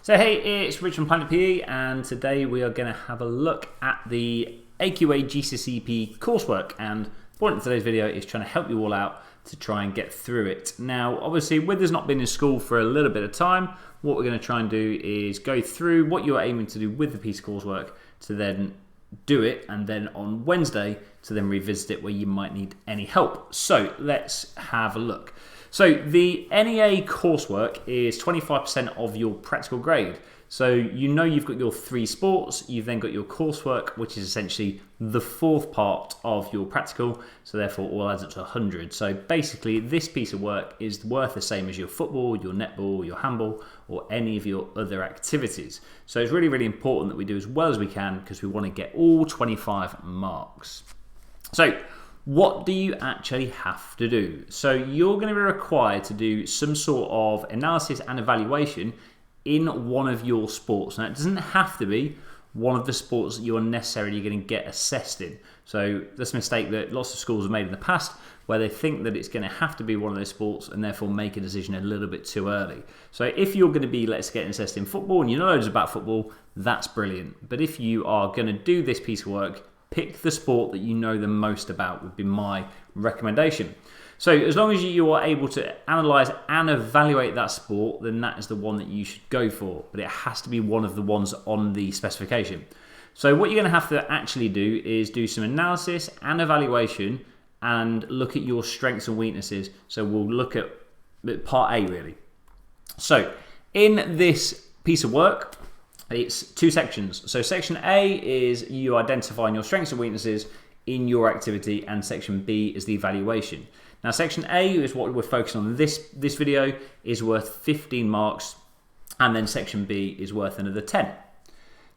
So hey, it's Rich from Planet PE, and today we are going to have a look at the AQA GCSE PE coursework, and the point of today's video is trying to help you all out to try and get through it. Now obviously with us not being in school for a little bit of time, what we're going to try and do is go through what you're aiming to do with the piece of coursework to then do it, and then on Wednesday to then revisit it where you might need any help. So let's have a look. So the NEA coursework is 25% of your practical grade. So you know you've got your 3 sports, you've then got your coursework, which is essentially the 4th part of your practical, so therefore all adds up to 100. So basically this piece of work is worth the same as your football, your netball, your handball, or any of your other activities. So it's really, really important that we do as well as we can because we want to get all 25 marks. So what do you actually have to do? So you're going to be required to do some sort of analysis and evaluation in one of your sports. Now it doesn't have to be one of the sports that you're necessarily going to get assessed in. So that's a mistake that lots of schools have made in the past, where they think that it's going to have to be one of those sports and therefore make a decision a little bit too early. So if you're going to be, let's get assessed in football and you know loads about football, that's brilliant. But if you are going to do this piece of work, pick the sport that you know the most about would be my recommendation. So as long as you are able to analyse and evaluate that sport, then that is the one that you should go for. But it has to be one of the ones on the specification. So what you're going to have to actually do is do some analysis and evaluation and look at your strengths and weaknesses. So we'll look at part A really. So in this piece of work, it's 2 sections. So section A is you identifying your strengths and weaknesses in your activity, and section B is the evaluation. Now section A is what we're focusing on. This video is worth 15 marks, and then section B is worth another 10.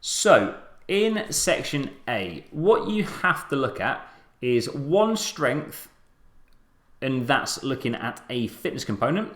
So in section A, what you have to look at is one strength, and that's looking at a fitness component.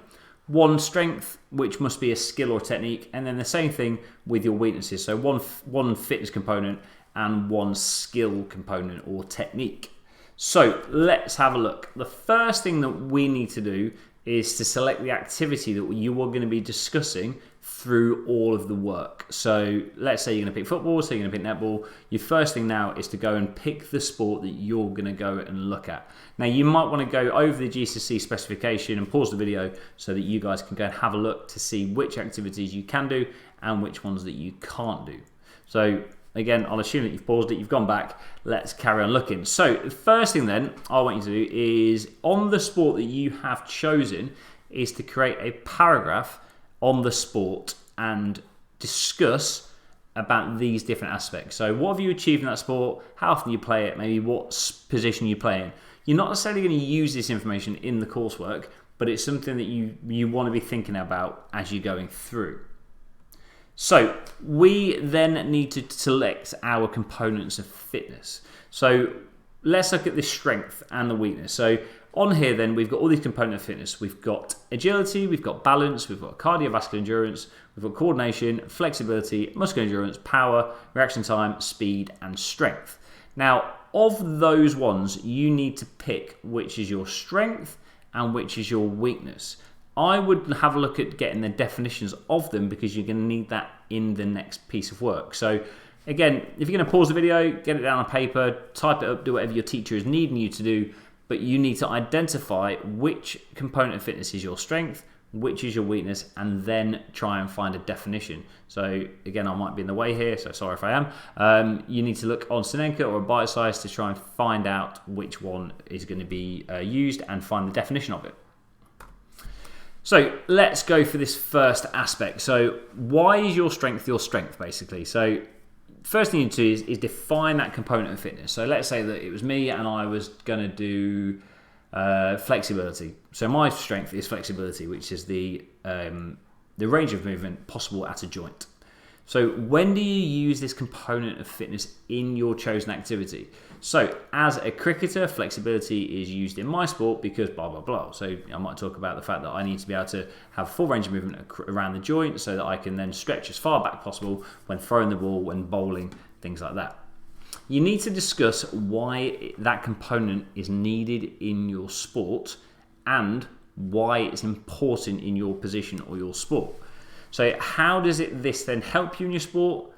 One strength, which must be a skill or technique, and then the same thing with your weaknesses. So one fitness component and one skill component or technique. So let's have a look. The first thing that we need to do is to select the activity that you are going to be discussing through all of the work. So let's say you're going to pick football, so you're going to pick netball. Your first thing now is to go and pick the sport that you're going to go and look at. Now you might want to go over the GCSE specification and pause the video so that you guys can go and have a look to see which activities you can do and which ones that you can't do. So again, I'll assume that you've paused it, you've gone back. Let's carry on looking. So the first thing then I want you to do is on the sport that you have chosen is to create a paragraph on the sport and discuss about these different aspects. So what have you achieved in that sport? How often you play it? Maybe what position you play in? You're not necessarily going to use this information in the coursework, but it's something that you want to be thinking about as you're going through. So we then need to select our components of fitness. So let's look at the strength and the weakness. So on here then we've got all these components of fitness. We've got agility, we've got balance, we've got cardiovascular endurance, we've got coordination, flexibility, muscular endurance, power, reaction time, speed and strength. Now of those ones you need to pick which is your strength and which is your weakness. I would have a look at getting the definitions of them because you're going to need that in the next piece of work. So again, if you're going to pause the video, get it down on paper, type it up, do whatever your teacher is needing you to do, but you need to identify which component of fitness is your strength, which is your weakness, and then try and find a definition. So again, I might be in the way here, so sorry if I am. You need to look on Sinenka or a bite size to try and find out which one is going to be used and find the definition of it. So let's go for this first aspect. So why is your strength basically? So first thing you need to do is define that component of fitness. So let's say that it was me and I was going to do flexibility. So my strength is flexibility, which is the range of movement possible at a joint. So when do you use this component of fitness in your chosen activity? So as a cricketer, flexibility is used in my sport because blah, blah, blah. So I might talk about the fact that I need to be able to have full range of movement around the joint so that I can then stretch as far back possible when throwing the ball, when bowling, things like that. You need to discuss why that component is needed in your sport and why it's important in your position or your sport. So how does this then help you in your sport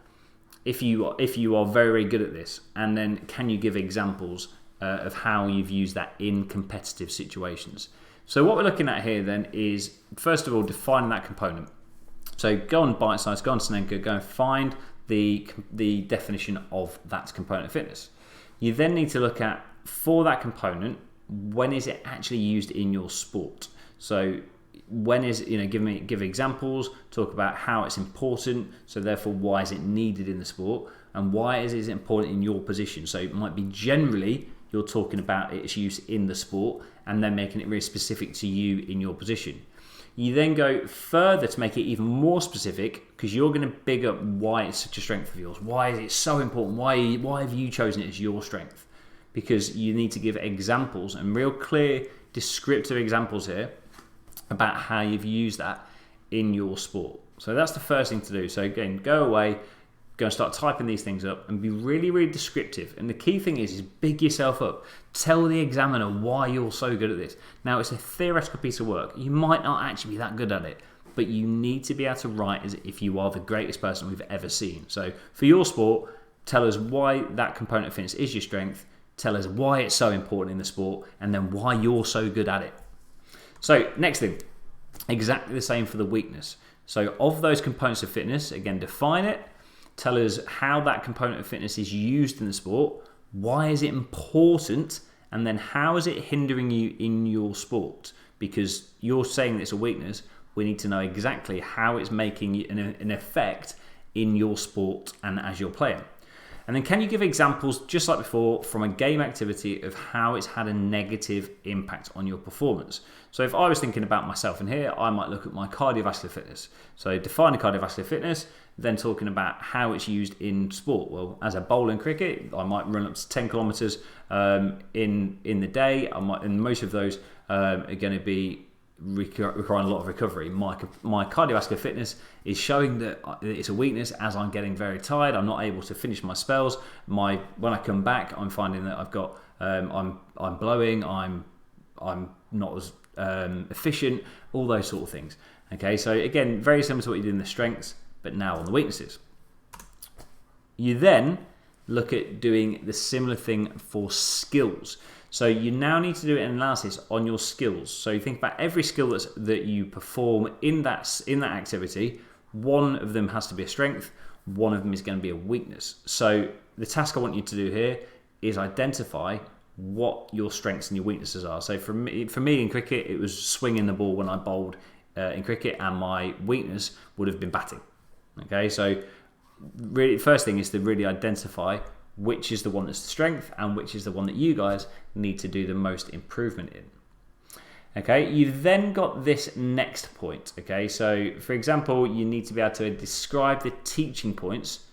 if you are very, very good at this? And then can you give examples of how you've used that in competitive situations? So what we're looking at here then is, first of all, defining that component. So go on Bite Size, go on Snenka, go and find the definition of that component of fitness. You then need to look at, for that component, when is it actually used in your sport? So when is, give examples, talk about how it's important, so therefore why is it needed in the sport, and why is it important in your position. So it might be generally you're talking about its use in the sport and then making it really specific to you in your position. You then go further to make it even more specific, because you're going to big up why it's such a strength of yours. Why is it so important? Why have you chosen it as your strength? Because you need to give examples and real clear descriptive examples here about how you've used that in your sport. So that's the first thing to do. So again, go away, go and start typing these things up and be really, really descriptive. And the key thing is big yourself up. Tell the examiner why you're so good at this. Now, it's a theoretical piece of work. You might not actually be that good at it, but you need to be able to write as if you are the greatest person we've ever seen. So for your sport, tell us why that component of fitness is your strength. Tell us why it's so important in the sport, and then why you're so good at it. So next thing, exactly the same for the weakness. So of those components of fitness, again, define it. Tell us how that component of fitness is used in the sport. Why is it important? And then how is it hindering you in your sport? Because you're saying it's a weakness. We need to know exactly how it's making an effect in your sport and as you're playing. And then can you give examples, just like before, from a game activity of how it's had a negative impact on your performance? So if I was thinking about myself in here, I might look at my cardiovascular fitness. So defining cardiovascular fitness, then talking about how it's used in sport. Well, as a bowler in cricket, I might run up to 10 kilometres in the day. And most of those are going to be requiring a lot of recovery. My cardiovascular fitness is showing that it's a weakness as I'm getting very tired. I'm not able to finish my spells. When I come back, I'm finding that I've got I'm blowing. I'm not as efficient. All those sort of things. Okay, so again, very similar to what you did in the strengths, but now on the weaknesses. You then look at doing the similar thing for skills. So you now need to do an analysis on your skills. So you think about every skill that you perform in that activity. One of them has to be a strength. One of them is going to be a weakness. So the task I want you to do here is identify what your strengths and your weaknesses are. So for me in cricket, it was swinging the ball when I bowled in cricket, and my weakness would have been batting. Okay, so really, first thing is to really identify which is the one that's the strength and which is the one that you guys need to do the most improvement in. Okay, you've then got this next point. Okay, so for example, you need to be able to describe the teaching points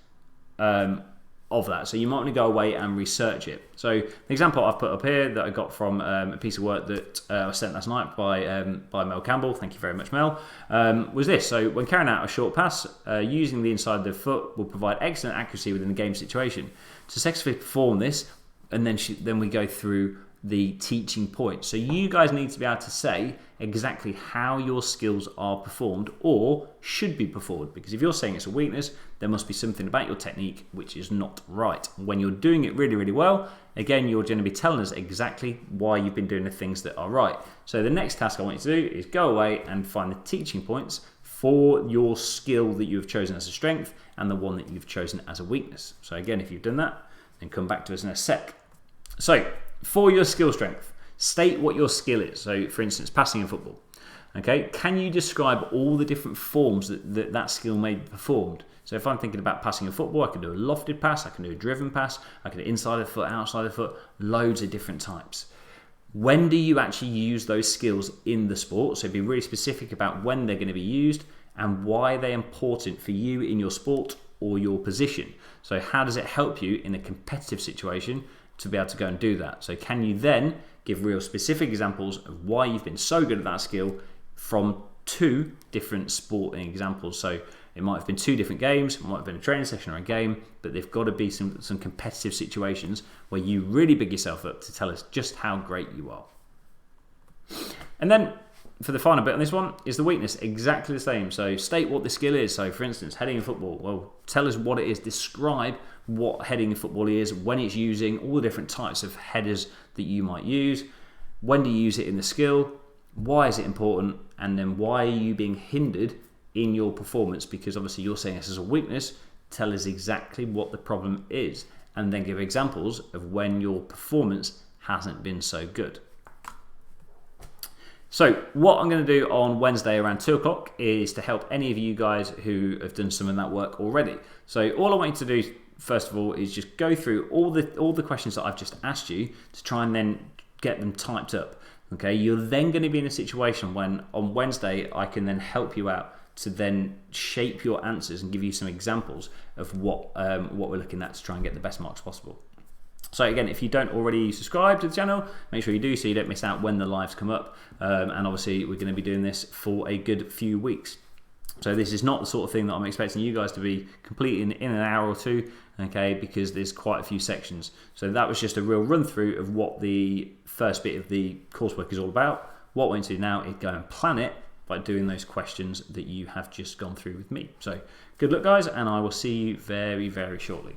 of that. So you might want to go away and research it. So the example I've put up here that I got from a piece of work that I was sent last night by Mel Campbell, thank you very much Mel, was this. So when carrying out a short pass, using the inside of the foot will provide excellent accuracy within the game situation. To successfully perform this, and then we go through the teaching points. So you guys need to be able to say exactly how your skills are performed or should be performed, because if you're saying it's a weakness, there must be something about your technique which is not right. When you're doing it really, really well, again, you're going to be telling us exactly why you've been doing the things that are right. So the next task I want you to do is go away and find the teaching points for your skill that you've chosen as a strength and the one that you've chosen as a weakness. So again, if you've done that, then come back to us in a sec. So for your skill strength, state what your skill is. So for instance, passing in football. Okay, can you describe all the different forms that skill may be performed? So if I'm thinking about passing in football, I can do a lofted pass, I can do a driven pass, I can do inside of the foot, outside of the foot, loads of different types. When do you actually use those skills in the sport? So be really specific about when they're going to be used and why they're important for you in your sport or your position. So how does it help you in a competitive situation to be able to go and do that? So can you then give real specific examples of why you've been so good at that skill from 2 different sporting examples? So it might have been 2 different games, it might have been a training session or a game, but they've got to be some competitive situations where you really big yourself up to tell us just how great you are. And then for the final bit on this one is the weakness, exactly the same. So state what the skill is. So for instance, heading in football, well, tell us what it is, describe what heading in football is, when it's using, all the different types of headers that you might use, when do you use it in the skill, why is it important, and then why are you being hindered in your performance, because obviously you're saying this as a weakness. Tell us exactly what the problem is, and then give examples of when your performance hasn't been so good. So what I'm going to do on Wednesday around 2 o'clock is to help any of you guys who have done some of that work already. So all I want you to do, first of all, is just go through all the questions that I've just asked you to try and then get them typed up. Okay, you're then going to be in a situation when on Wednesday I can then help you out to then shape your answers and give you some examples of what we're looking at to try and get the best marks possible. So again, if you don't already subscribe to the channel, make sure you do so you don't miss out when the lives come up. And obviously we're going to be doing this for a good few weeks. So this is not the sort of thing that I'm expecting you guys to be completing in an hour or two, okay, because there's quite a few sections. So that was just a real run through of what the first bit of the coursework is all about. What we're going to do now is go and plan it by doing those questions that you have just gone through with me. So good luck guys, and I will see you very, very shortly.